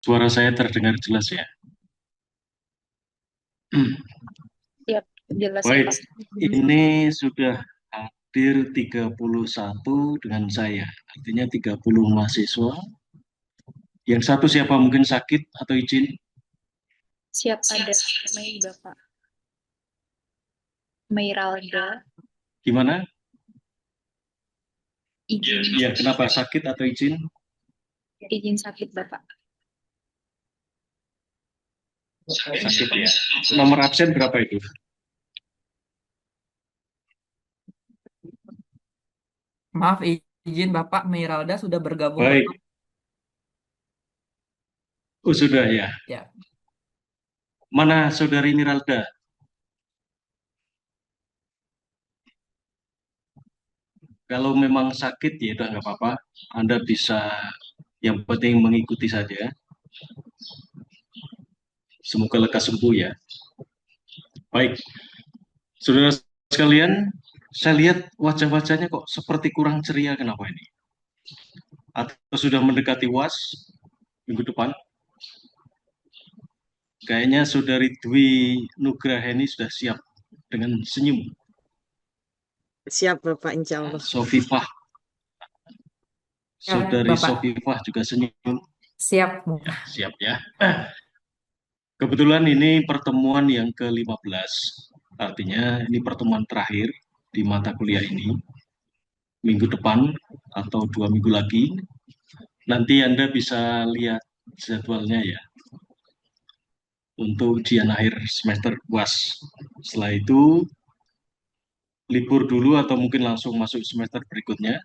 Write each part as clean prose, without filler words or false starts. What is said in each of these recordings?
Suara saya terdengar jelas ya. Siap, jelas ya Baik, Pak. ini sudah hadir 31 dengan saya. Artinya 30 mahasiswa. Yang satu siapa mungkin sakit atau izin? Siap ada Mei Bapak. Meiralda, Gimana? izin Ya, kenapa sakit atau izin? izin sakit Bapak. Sakit ya. Nomor absen berapa itu? Maaf, izin Bapak Meiralda sudah bergabung Baik, Bapak. oh sudah ya. Ya, Mana saudari Miralda? Kalau memang sakit ya udah nggak apa-apa. Anda bisa yang penting mengikuti saja. Semoga lekas sembuh ya. Baik, saudara sekalian, saya lihat wajah-wajahnya kok seperti kurang ceria. Kenapa ini? Atau sudah mendekati UAS minggu depan? Kayaknya saudari Dwi Nugraheni sudah siap dengan senyum. Siap Bapak, insya Allah. Sofifah, ya saudari Bapak. Sofifah juga senyum. Siap, Ya, Bapak. siap ya. Kebetulan ini pertemuan yang ke-15. Artinya ini pertemuan terakhir di mata kuliah ini. Minggu depan atau 2 minggu lagi, nanti Anda bisa lihat jadwalnya ya untuk ujian akhir semester UAS. Setelah itu libur dulu atau mungkin langsung masuk semester berikutnya.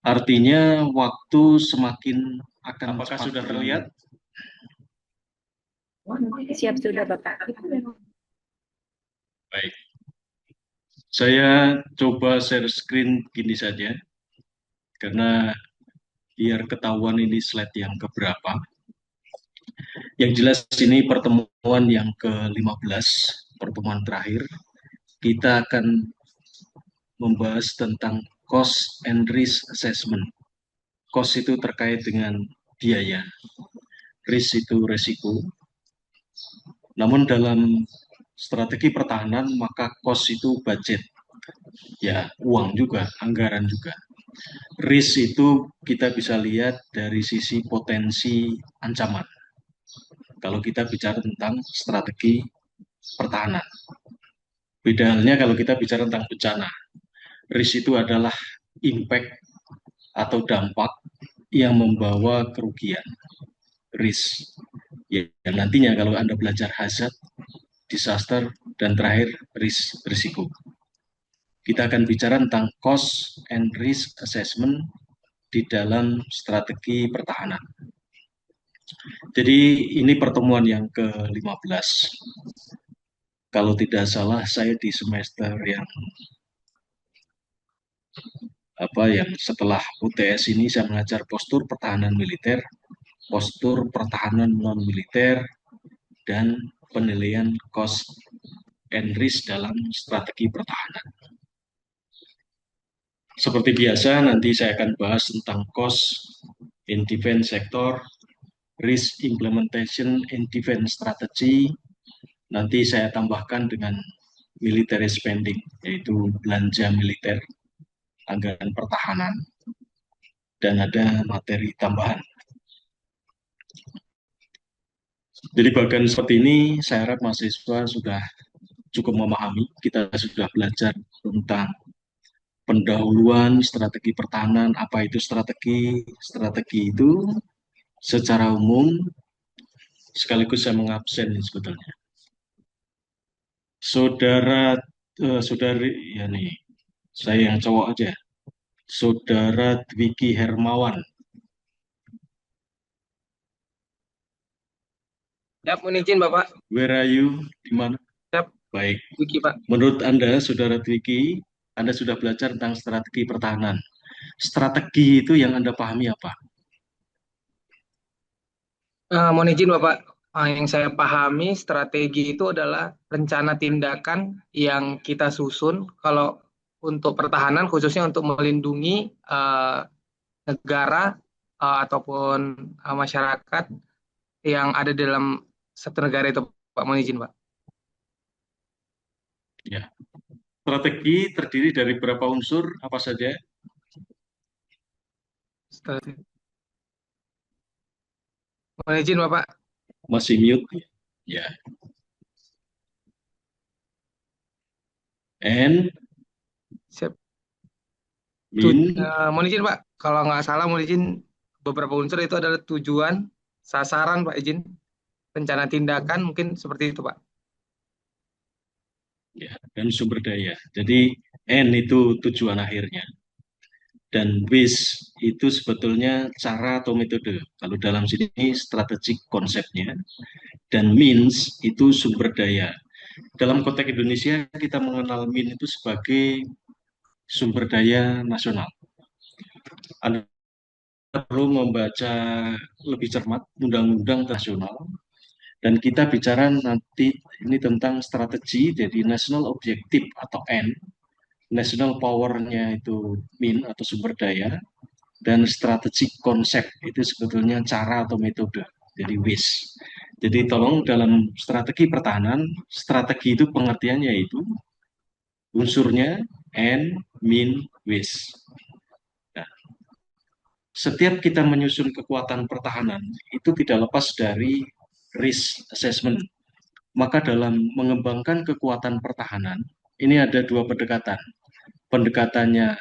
Artinya waktu semakin akan apakah cepat sudah terlihat? Siap sudah Bapak. Baik. Saya coba share screen gini saja karena biar ketahuan ini slide yang keberapa. Yang jelas ini pertemuan yang ke-15, pertemuan terakhir. Kita akan membahas tentang cost and risk assessment. Cost itu terkait dengan biaya, risk itu resiko. Namun dalam strategi pertahanan maka cost itu budget, ya uang juga, anggaran juga. Risk itu kita bisa lihat dari sisi potensi ancaman. Kalau kita bicara tentang strategi pertahanan. Beda halnya kalau kita bicara tentang bencana. Risk itu adalah impact atau dampak yang membawa kerugian. Risk. Ya, nantinya kalau Anda belajar hazard, disaster, dan terakhir risiko. Kita akan bicara tentang cost and risk assessment di dalam strategi pertahanan. Jadi ini pertemuan yang ke-15. Kalau tidak salah saya di semester yang setelah UTS ini saya mengajar postur pertahanan militer, postur pertahanan non militer, dan penilaian cost and risk dalam strategi pertahanan. Seperti biasa nanti saya akan bahas tentang cost in defense sector, risk implementation in defense strategy. Nanti saya tambahkan dengan military spending, yaitu belanja militer, anggaran pertahanan, dan ada materi tambahan. Jadi bagian seperti ini saya harap mahasiswa sudah cukup memahami. Kita sudah belajar tentang pendahuluan strategi pertahanan, apa itu strategi. Strategi itu secara umum, sekaligus saya mengabsen sebetulnya. Saudari, ya nih, saya yang cowok aja. Saudara Dwiki Hermawan. Siap, mohon izin Bapak. Where are you? Di mana? Siap, Baik. Wiki Pak. Menurut Anda, Saudara Dwiki, Anda sudah belajar tentang strategi pertahanan. Strategi itu yang Anda pahami apa? Mohon izin Bapak. Yang saya pahami strategi itu adalah rencana tindakan yang kita susun kalau untuk pertahanan khususnya untuk melindungi negara ataupun masyarakat yang ada dalam satu negara itu, Pak. Mohon izin, Pak. Ya. Strategi terdiri dari berapa unsur, apa saja? Strategi. Mohon izin, Bapak. Masih mute? Ya. And, Siap. min, Mohon izin, Pak. Kalau nggak salah, mohon izin, beberapa unsur itu adalah tujuan, sasaran, Pak, izin, rencana tindakan, mungkin seperti itu, Pak. ya, dan sumber daya. Jadi N itu tujuan akhirnya. Dan WIS itu sebetulnya cara atau metode. Kalau dalam sini strategik konsepnya. Dan means itu sumber daya. Dalam konteks Indonesia kita mengenal min itu sebagai sumber daya nasional. Anda perlu membaca lebih cermat undang-undang nasional dan kita bicara nanti ini tentang strategi, jadi national objective atau N, national power-nya itu min atau sumber daya, dan strategi konsep itu sebetulnya cara atau metode, jadi WIS. Jadi tolong dalam strategi pertahanan, strategi itu pengertiannya itu unsurnya N, min, WIS. Nah, setiap kita menyusun kekuatan pertahanan itu tidak lepas dari risk assessment. Maka dalam mengembangkan kekuatan pertahanan, ini ada dua pendekatan. Pendekatannya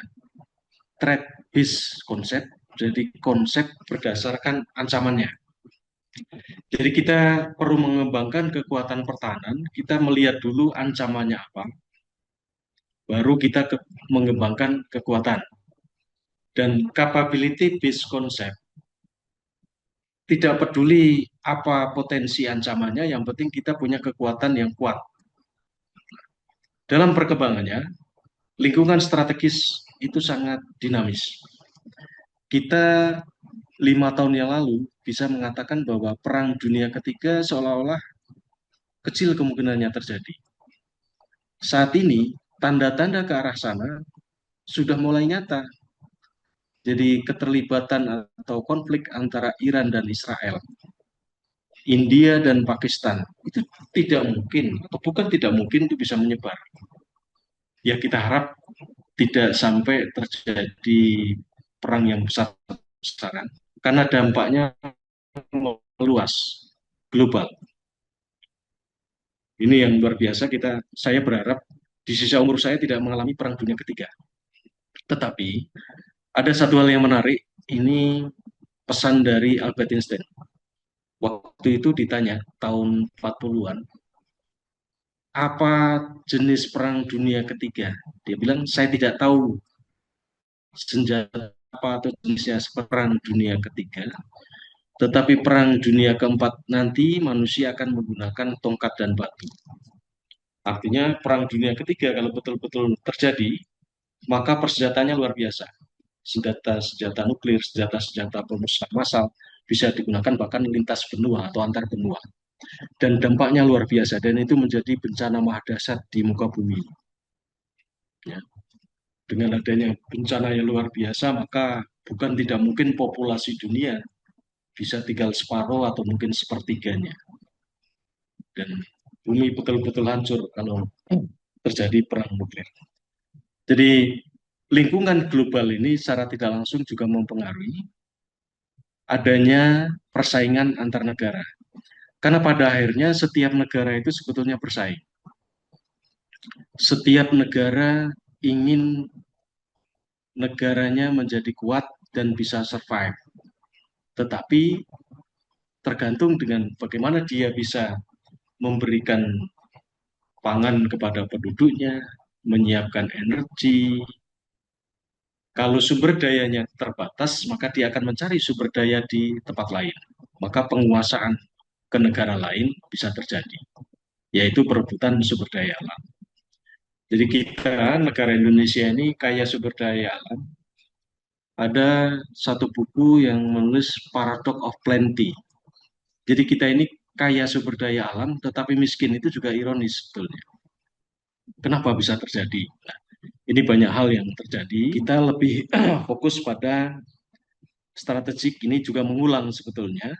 threat based concept, jadi konsep berdasarkan ancamannya. Jadi kita perlu mengembangkan kekuatan pertahanan, kita melihat dulu ancamannya apa, baru kita mengembangkan kekuatan. Dan capability based concept, tidak peduli apa potensi ancamannya, yang penting kita punya kekuatan yang kuat. Dalam perkembangannya, lingkungan strategis itu sangat dinamis. Kita 5 tahun yang lalu bisa mengatakan bahwa Perang Dunia Ketiga seolah-olah kecil kemungkinannya terjadi. Saat ini, tanda-tanda ke arah sana sudah mulai nyata. Jadi keterlibatan atau konflik antara Iran dan Israel, India dan Pakistan, itu tidak mungkin, atau bukan tidak mungkin itu bisa menyebar. Ya kita harap tidak sampai terjadi perang yang besar-besaran, karena dampaknya meluas, global. Ini yang luar biasa, saya berharap di sisa umur saya tidak mengalami Perang Dunia Ketiga. Tetapi ada satu hal yang menarik, ini pesan dari Albert Einstein. Waktu itu ditanya, tahun 40-an, apa jenis Perang Dunia Ketiga? Dia bilang, saya tidak tahu senjata apa atau jenisnya Perang Dunia Ketiga, tetapi Perang Dunia Keempat nanti manusia akan menggunakan tongkat dan batu. Artinya Perang Dunia Ketiga kalau betul-betul terjadi, maka persenjataannya luar biasa. Senjata nuklir, senjata pemusnah massal bisa digunakan bahkan lintas benua atau antar benua. Dan dampaknya luar biasa, dan itu menjadi bencana mahadahsyat di muka bumi. Ya. Dengan adanya bencana yang luar biasa, maka bukan tidak mungkin populasi dunia bisa tinggal separuh atau mungkin sepertiganya. Dan bumi betul-betul hancur kalau terjadi perang nuklir. Jadi lingkungan global ini secara tidak langsung juga mempengaruhi adanya persaingan antar negara. Karena pada akhirnya setiap negara itu sebetulnya bersaing. Setiap negara ingin negaranya menjadi kuat dan bisa survive. Tetapi tergantung dengan bagaimana dia bisa memberikan pangan kepada penduduknya, menyiapkan energi. Kalau sumber dayanya terbatas, maka dia akan mencari sumber daya di tempat lain. Maka penguasaan ke negara lain bisa terjadi, yaitu perebutan sumber daya alam. Jadi kita, negara Indonesia ini kaya sumber daya alam. Ada satu buku yang menulis Paradox of Plenty. Jadi kita ini kaya sumber daya alam, tetapi miskin, itu juga ironis sebetulnya. Kenapa bisa terjadi? Nah, ini banyak hal yang terjadi. Kita lebih fokus pada strategik ini juga mengulang sebetulnya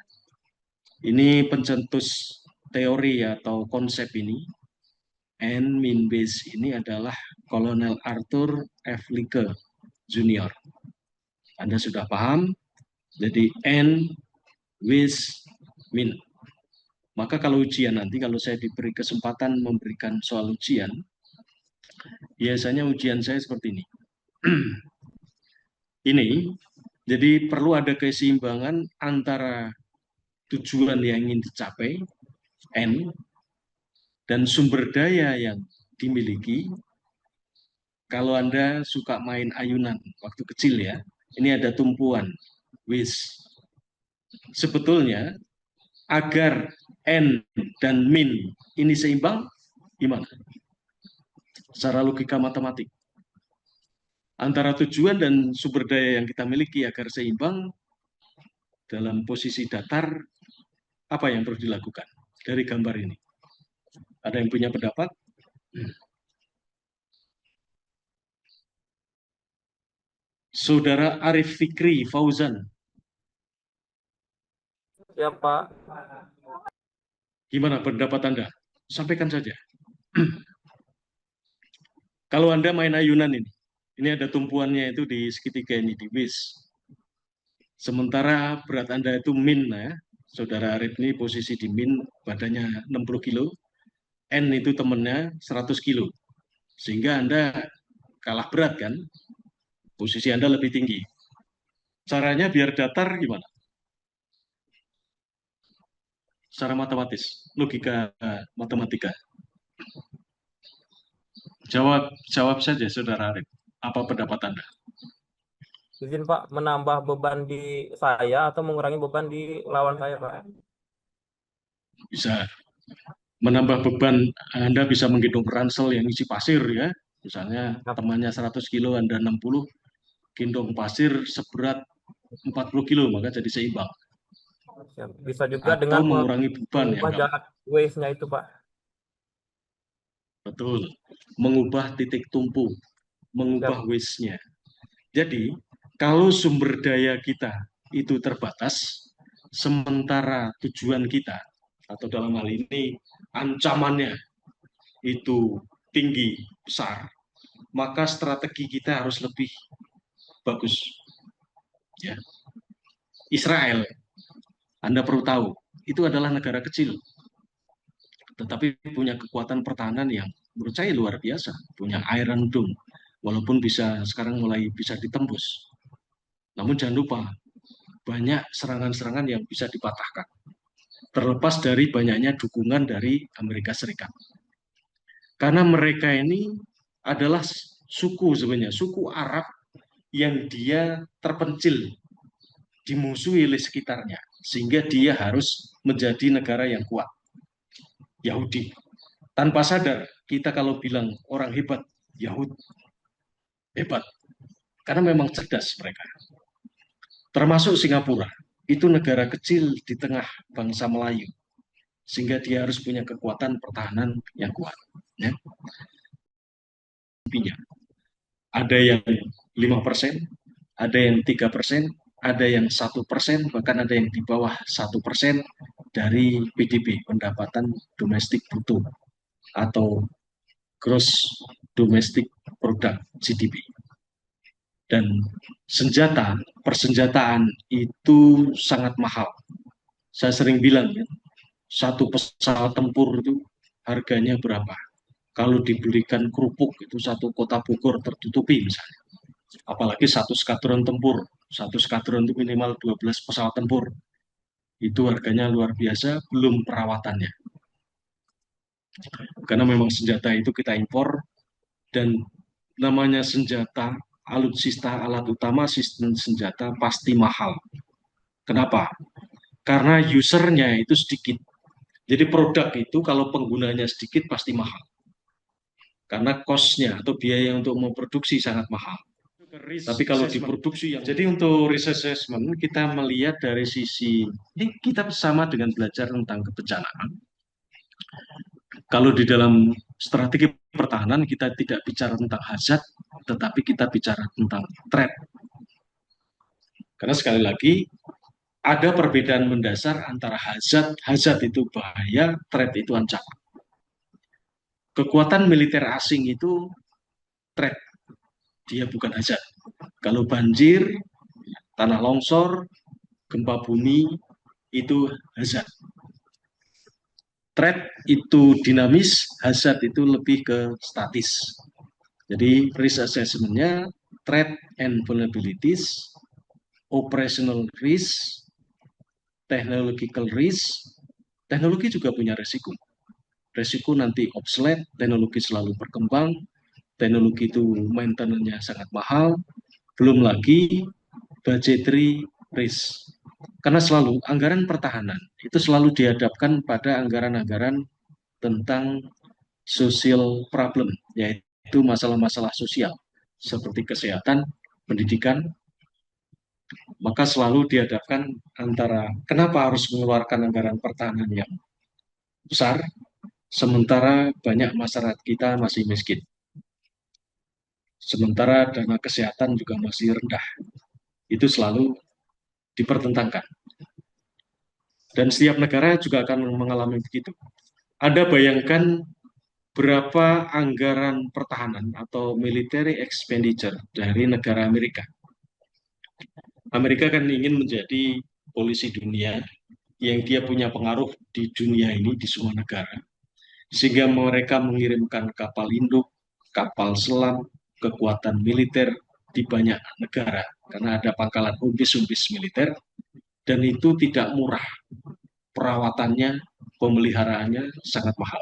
Ini pencetus teori atau konsep ini, N mean base ini adalah Kolonel Arthur F. Leake Junior. Anda sudah paham? Jadi N with mean. Maka kalau ujian nanti, kalau saya diberi kesempatan memberikan soal ujian, biasanya ujian saya seperti ini. Ini, jadi perlu ada keseimbangan antara tujuan yang ingin dicapai, N, dan sumber daya yang dimiliki. Kalau Anda suka main ayunan waktu kecil ya, ini ada tumpuan, with. Sebetulnya, agar N dan min ini seimbang, gimana? Secara logika matematik. Antara tujuan dan sumber daya yang kita miliki agar seimbang dalam posisi datar, apa yang perlu dilakukan dari gambar ini? Ada yang punya pendapat? Saudara Arif Fikri Fauzan. Ya, Pak. Gimana pendapat Anda? Sampaikan saja. Kalau Anda main ayunan ini ada tumpuannya itu di segitiga ini, di base. Sementara berat Anda itu min, ya. Saudara Arif ini posisi di min, badannya 60 kilo. N itu temennya 100 kilo. Sehingga Anda kalah berat kan? Posisi Anda lebih tinggi. Caranya biar datar gimana? Secara matematis, logika matematika. Jawab saja, Saudara Arif. Apa pendapat Anda? Izin, Pak, menambah beban di saya atau mengurangi beban di lawan saya, Pak? Bisa menambah beban, Anda bisa menghitung ransel yang isi pasir ya. Misalnya temannya 100 kilo, Anda 60, gendong pasir seberat 40 kilo, maka jadi seimbang. Bisa juga Atau dengan mengurangi beban mengubah ya. jarak wave-nya itu, Pak. Betul, mengubah titik tumpu, mengubah waste-nya. Jadi, kalau sumber daya kita itu terbatas, sementara tujuan kita, atau dalam hal ini ancamannya itu tinggi, besar, maka strategi kita harus lebih bagus. Ya. Israel, Anda perlu tahu, itu adalah negara kecil, tetapi punya kekuatan pertahanan yang menurut saya luar biasa, punya Iron Dome, walaupun sekarang mulai bisa ditembus. Namun jangan lupa, banyak serangan-serangan yang bisa dipatahkan, terlepas dari banyaknya dukungan dari Amerika Serikat. Karena mereka ini adalah suku sebenarnya, suku Arab yang dia terpencil, dimusuhi oleh sekitarnya, sehingga dia harus menjadi negara yang kuat. Yahudi. Tanpa sadar, kita kalau bilang orang hebat, Yahudi hebat. Karena memang cerdas mereka. Termasuk Singapura. Itu negara kecil di tengah bangsa Melayu. Sehingga dia harus punya kekuatan pertahanan yang kuat. Ya. Ada yang 5%, ada yang 3%, ada yang 1%, bahkan ada yang di bawah 1% dari PDB, pendapatan domestik bruto atau gross domestic product GDP. Dan persenjataan itu sangat mahal. Saya sering bilang, satu pesawat tempur itu harganya berapa? Kalau dibelikan kerupuk itu satu kota Bogor tertutupi misalnya. Apalagi satu skadron tempur, satu skadron itu minimal 12 pesawat tempur. Itu harganya luar biasa, belum perawatannya. Karena memang senjata itu kita impor, dan namanya senjata, alutsista, alat utama, sistem senjata pasti mahal. Kenapa? Karena usernya itu sedikit. Jadi produk itu kalau penggunanya sedikit pasti mahal. Karena cost-nya atau biaya untuk memproduksi sangat mahal. Tapi kalau diproduksi jadi untuk risk assessment kita melihat dari sisi, ini kita sama dengan belajar tentang kebencanaan. Kalau di dalam strategi pertahanan kita tidak bicara tentang hazard, tetapi kita bicara tentang threat. Karena sekali lagi, ada perbedaan mendasar antara hazard itu bahaya, threat itu ancaman. Kekuatan militer asing itu threat, dia bukan hazard. Kalau banjir, tanah longsor, gempa bumi, itu hazard. Threat itu dinamis, hazard itu lebih ke statis. Jadi risk assessment-nya threat and vulnerabilities, operational risk, technological risk. Teknologi juga punya resiko. Resiko nanti obsolete, teknologi selalu berkembang, teknologi itu maintenance-nya sangat mahal, belum lagi budgetary risk. Karena selalu anggaran pertahanan itu selalu dihadapkan pada anggaran-anggaran tentang social problem, yaitu masalah-masalah sosial seperti kesehatan, pendidikan. Maka selalu dihadapkan antara kenapa harus mengeluarkan anggaran pertahanan yang besar, sementara banyak masyarakat kita masih miskin. Sementara dana kesehatan juga masih rendah. Itu selalu dipertentangkan. Dan setiap negara juga akan mengalami begitu. Anda bayangkan berapa anggaran pertahanan atau military expenditure dari negara Amerika. Amerika kan ingin menjadi polisi dunia yang dia punya pengaruh di dunia ini, di semua negara. Sehingga mereka mengirimkan kapal induk, kapal selam, kekuatan militer di banyak negara. Karena ada pangkalan umpis-umpis militer, dan itu tidak murah. Perawatannya, pemeliharaannya sangat mahal.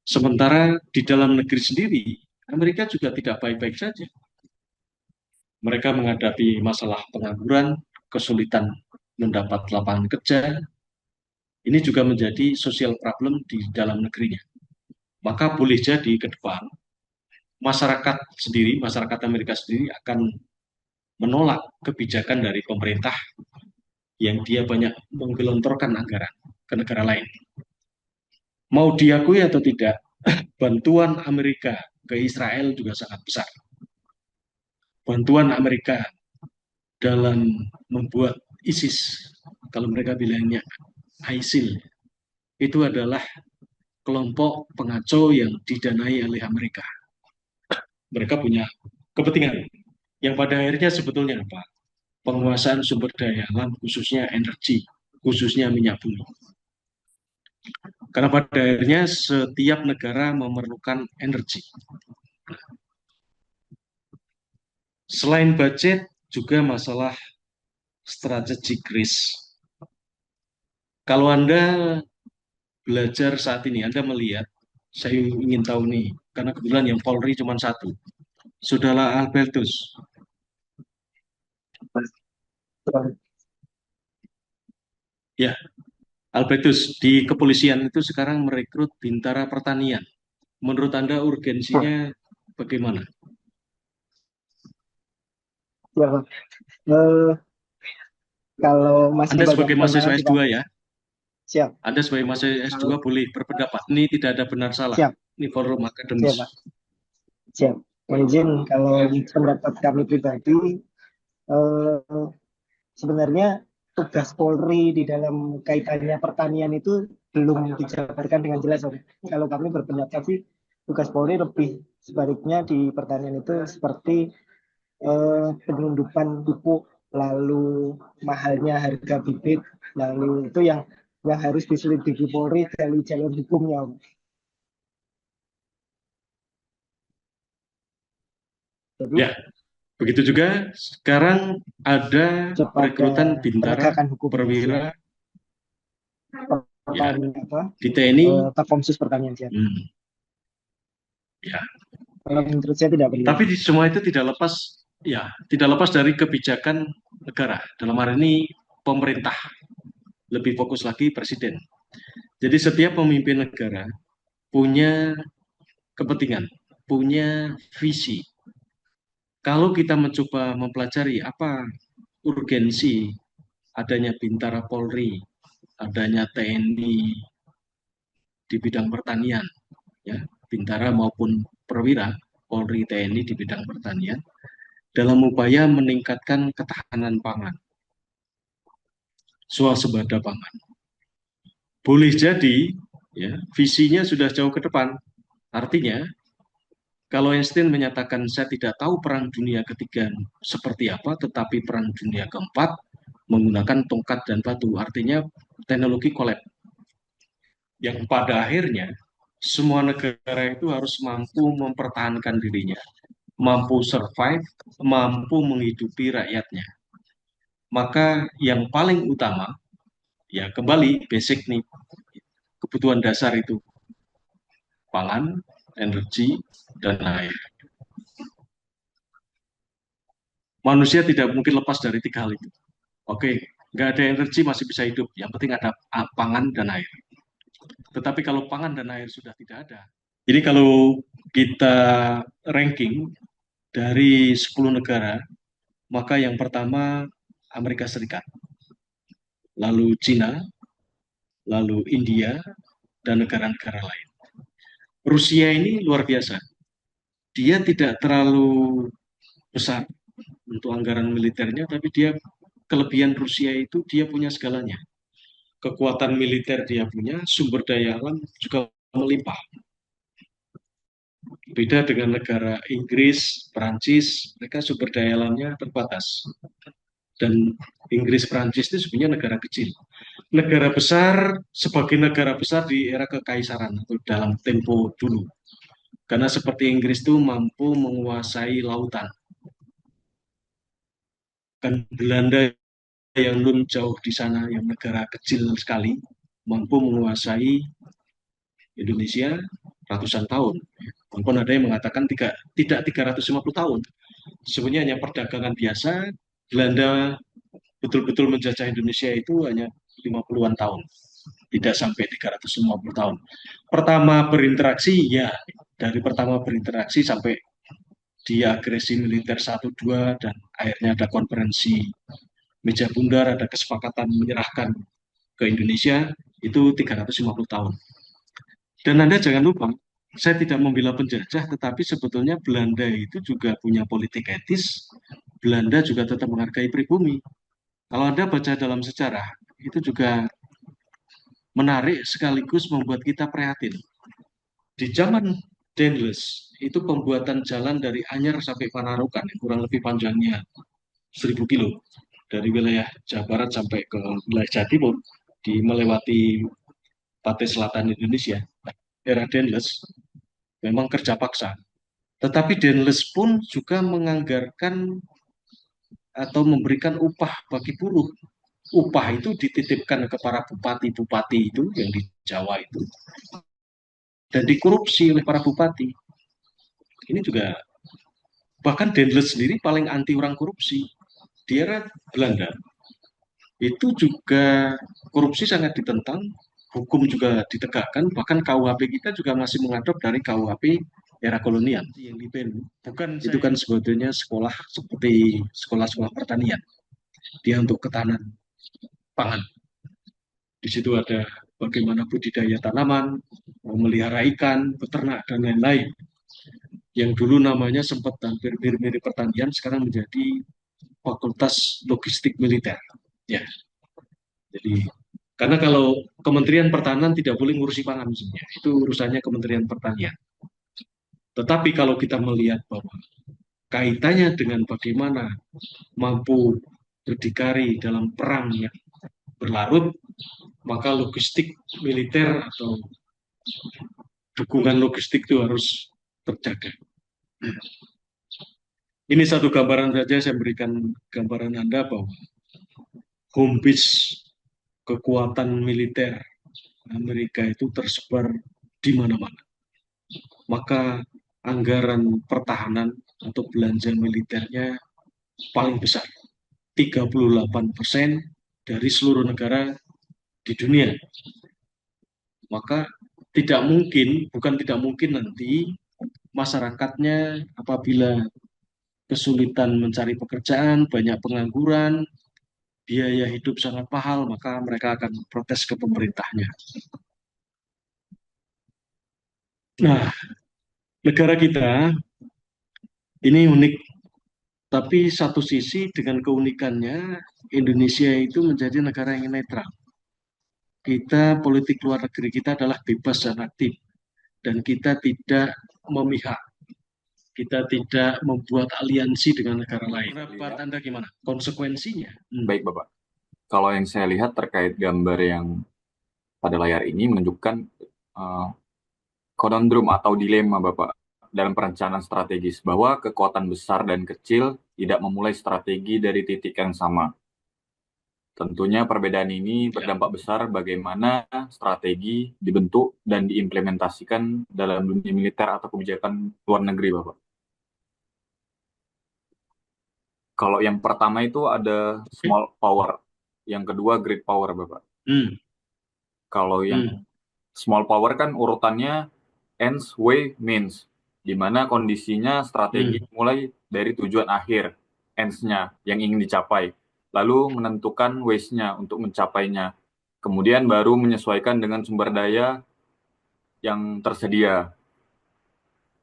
Sementara di dalam negeri sendiri, Amerika juga tidak baik-baik saja. Mereka menghadapi masalah pengangguran, kesulitan mendapat lapangan kerja. Ini juga menjadi social problem di dalam negerinya. Maka boleh jadi ke depan, masyarakat sendiri, masyarakat Amerika sendiri akan menolak kebijakan dari pemerintah yang dia banyak menggelontorkan anggaran ke negara lain. Mau diakui atau tidak, bantuan Amerika ke Israel juga sangat besar. Bantuan Amerika dalam membuat ISIS, kalau mereka bilangnya ISIL, itu adalah kelompok pengacau yang didanai oleh Amerika. Mereka punya kepentingan yang pada akhirnya sebetulnya apa? Penguasaan sumber daya alam, khususnya energi, khususnya minyak bumi. Karena pada akhirnya setiap negara memerlukan energi. Selain budget, juga masalah strategic risk. Kalau Anda belajar saat ini, Anda melihat, saya ingin tahu nih, karena kebetulan yang Polri cuma satu, Saudara Albertus. Ya, Albertus, di kepolisian itu sekarang merekrut bintara pertanian. Menurut Anda urgensinya bagaimana? Ya, Pak. Kalau masih Anda banyak sebagai mahasiswa pembahasan, S2 ya? siap. Anda sebagai mahasiswa S2 boleh berpendapat. Ini tidak ada benar salah. Siap. Ini forum Siap, akademis. Pak. Siap. Mohon izin kalau pendapat kami pribadi, eh, sebenarnya tugas Polri di dalam kaitannya pertanian itu belum dijabarkan dengan jelas, Pak. Kalau kami berpendapat sih, tugas Polri lebih sebaliknya di pertanian itu seperti penyelundupan pupuk, lalu mahalnya harga bibit, lalu itu yang harus diselidiki Polri dari jalur hukumnya, Pak. Jadi Ya, begitu juga sekarang ada kepada perekrutan bintara penegakan hukum perwira ya, apa di TNI. Tapkomsus pertanian siap. Ya, Kalau menurut saya tidak perlu. tapi semua itu tidak lepas dari kebijakan negara. Dalam hal ini pemerintah, lebih fokus lagi presiden. Jadi setiap pemimpin negara punya kepentingan, punya visi. Kalau kita mencoba mempelajari apa urgensi adanya bintara Polri, adanya TNI di bidang pertanian, ya, bintara maupun perwira Polri TNI di bidang pertanian, dalam upaya meningkatkan ketahanan pangan. swasembada pangan. Boleh jadi ya visinya sudah jauh ke depan. Artinya kalau Einstein menyatakan saya tidak tahu perang dunia ketiga seperti apa, tetapi perang dunia keempat menggunakan tongkat dan batu, artinya teknologi kolab. Yang pada akhirnya semua negara itu harus mampu mempertahankan dirinya, mampu survive, mampu menghidupi rakyatnya. Maka yang paling utama, ya kembali basic nih, kebutuhan dasar itu pangan, energi, dan air. Manusia tidak mungkin lepas dari tiga hal itu. Oke, nggak ada energi masih bisa hidup. Yang penting ada pangan dan air. Tetapi kalau pangan dan air sudah tidak ada. Jadi kalau kita ranking dari 10 negara, maka yang pertama Amerika Serikat, lalu Cina, lalu India, dan negara-negara lain. Rusia ini luar biasa. Dia tidak terlalu besar untuk anggaran militernya, tapi dia kelebihan Rusia itu dia punya segalanya. Kekuatan militer dia punya, sumber daya alam juga melimpah. Beda dengan negara Inggris, Perancis, mereka sumber daya alamnya terbatas. Dan Inggris, Perancis itu sebenarnya negara kecil. Negara besar sebagai negara besar di era kekaisaran atau dalam tempo dulu. Karena seperti Inggris itu mampu menguasai lautan. Kan Belanda yang belum jauh di sana, yang negara kecil sekali, mampu menguasai Indonesia ratusan tahun. Walaupun ada yang mengatakan tidak 350 tahun. Sebenarnya hanya perdagangan biasa, Belanda betul-betul menjajah Indonesia itu hanya 50-an tahun. Tidak sampai 350 tahun. Pertama berinteraksi, ya. Dari pertama berinteraksi sampai dia agresi militer 1-2, dan akhirnya ada konferensi meja bundar, ada kesepakatan menyerahkan ke Indonesia, itu 350 tahun. Dan Anda jangan lupa, saya tidak membela penjajah, tetapi sebetulnya Belanda itu juga punya politik etis, Belanda juga tetap menghargai pribumi. Kalau Anda baca dalam sejarah, itu juga menarik sekaligus membuat kita prihatin. Di zaman Daendels, itu pembuatan jalan dari Anyer sampai Panarukan, yang kurang lebih panjangnya 1000 kilo, dari wilayah Jawa Barat sampai ke wilayah Jawa Timur, melewati pantai selatan Indonesia. Era Daendels memang kerja paksa. Tetapi Daendels pun juga menganggarkan atau memberikan upah bagi buruh. Upah itu dititipkan ke para bupati-bupati itu yang di Jawa itu. Dan dikorupsi oleh para bupati. Ini juga, bahkan Daendels sendiri paling anti orang korupsi. Di era Belanda, itu juga korupsi sangat ditentang, hukum juga ditegakkan, bahkan KUHP kita juga masih mengadop dari KUHP era kolonial. Yang di Belu, bukan itu kan sebetulnya sekolah seperti sekolah-sekolah pertanian. Dia untuk ketahanan pangan. Di situ ada bagaimana budidaya tanaman, memelihara ikan, peternak, dan lain-lain. Yang dulu namanya sempat hampir mirip-mirip pertanian, sekarang menjadi Fakultas Logistik Militer. Ya, jadi karena kalau Kementerian Pertahanan tidak boleh ngurusi pangan sebenarnya, itu urusannya Kementerian Pertanian. Tetapi kalau kita melihat bahwa kaitannya dengan bagaimana mampu berdikari dalam perang yang berlarut, maka logistik militer atau dukungan logistik itu harus terjaga. Ini satu gambaran saja, saya berikan gambaran Anda bahwa home base kekuatan militer Amerika itu tersebar di mana-mana. Maka anggaran pertahanan atau belanja militernya paling besar, 38% dari seluruh negara di dunia. Maka bukan tidak mungkin nanti masyarakatnya apabila kesulitan mencari pekerjaan, banyak pengangguran, biaya hidup sangat mahal, maka mereka akan protes ke pemerintahnya. Nah, negara kita ini unik, tapi satu sisi dengan keunikannya Indonesia itu menjadi negara yang netral. Kita, politik luar negeri kita adalah bebas dan aktif. Dan kita tidak memihak. Kita tidak membuat aliansi dengan negara lain. Pendapat Anda gimana? Konsekuensinya? Baik, Bapak. Kalau yang saya lihat terkait gambar yang pada layar ini menunjukkan konundrum atau dilema, Bapak, dalam perencanaan strategis bahwa kekuatan besar dan kecil tidak memulai strategi dari titik yang sama. Tentunya perbedaan ini berdampak besar bagaimana strategi dibentuk dan diimplementasikan dalam dunia militer atau kebijakan luar negeri, Bapak. Kalau yang pertama itu ada small power, yang kedua great power, Bapak. Kalau yang small power kan urutannya ends, way, means, di mana kondisinya strategi mulai dari tujuan akhir, ends-nya yang ingin dicapai, lalu menentukan ways-nya untuk mencapainya, kemudian baru menyesuaikan dengan sumber daya yang tersedia.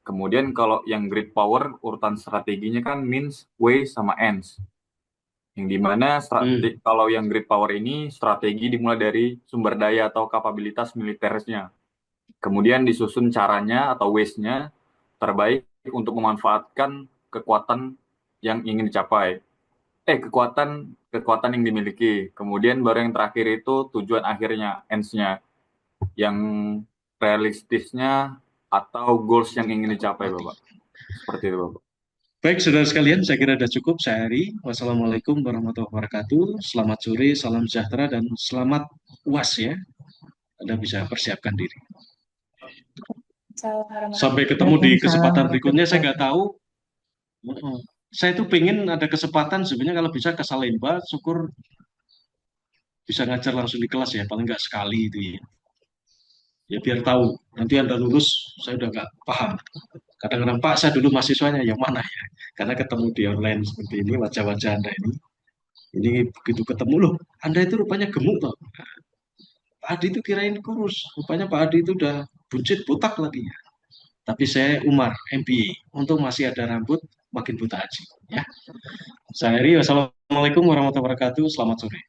Kemudian kalau yang great power, urutan strateginya kan means, way, sama ends. Yang dimana kalau yang great power ini strategi dimulai dari sumber daya atau kapabilitas militernya. Kemudian disusun caranya atau ways-nya terbaik untuk memanfaatkan kekuatan yang ingin dicapai. Kekuatan yang dimiliki. Kemudian baru yang terakhir itu tujuan akhirnya, ends-nya. Yang realistisnya atau goals yang ingin dicapai, Bapak. Seperti itu, Bapak. Baik, saudara sekalian, saya kira sudah cukup. Saya Ari. Wassalamualaikum warahmatullahi wabarakatuh. Selamat sore, salam sejahtera, dan selamat UAS ya. Anda bisa persiapkan diri. Sampai ketemu di kesempatan berikutnya. Saya nggak tahu. Saya tuh pengen ada kesempatan sebenarnya kalau bisa ke Salemba, syukur bisa ngajar langsung di kelas ya, paling nggak sekali itu ya. Ya biar tahu. Nanti Anda lulus, saya udah nggak paham. Kadang-kadang Pak, saya dulu mahasiswanya yang mana ya? Karena ketemu di online seperti ini, wajah-wajah Anda ini begitu ketemu loh, Anda itu rupanya gemuk toh. Pak Adi itu kirain kurus, rupanya Pak Adi itu udah buncit, botak lagi ya. Tapi saya Umar, MBA, untung masih ada rambut, makin buta aja. Ya. Saya Heri, wassalamualaikum warahmatullahi wabarakatuh, selamat sore.